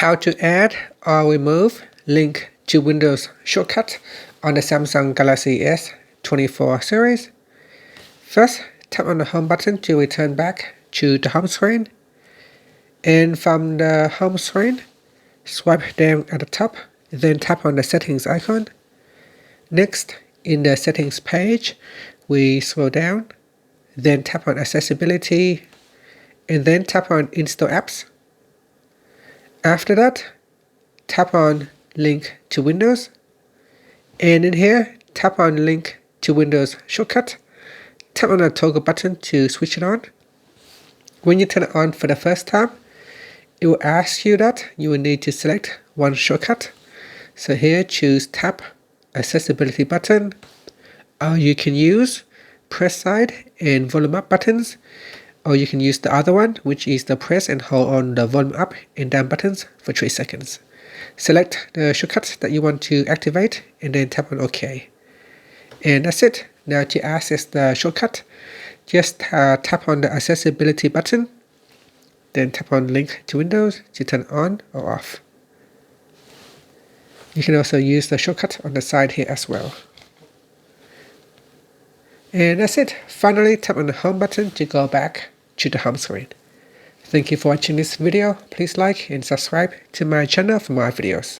How to add or remove link to Windows shortcut on the Samsung Galaxy S24 series. First, tap on the home button to return back to the home screen. And from the home screen, swipe down at the top, then tap on the settings icon. Next, in the settings page, we scroll down, then tap on accessibility, and then tap on install apps. After that, tap on link to Windows, and in here, tap on link to Windows shortcut. Tap on the toggle button to switch it on. When you turn it on for the first time, it will ask you that you will need to select one shortcut. So here, choose tap accessibility button, or you can use press side and volume up buttons, or you can use the other one, which is the press and hold on the volume up and down buttons for 3 seconds. Select the shortcut that you want to activate and then tap on OK. And that's it. Now to access the shortcut, just tap on the accessibility button, then tap on link to Windows to turn it on or off. You can also use the shortcut on the side here as well. And that's it. Finally, tap on the home button to go back to the home screen. Thank you for watching this video. Please like and subscribe to my channel for more videos.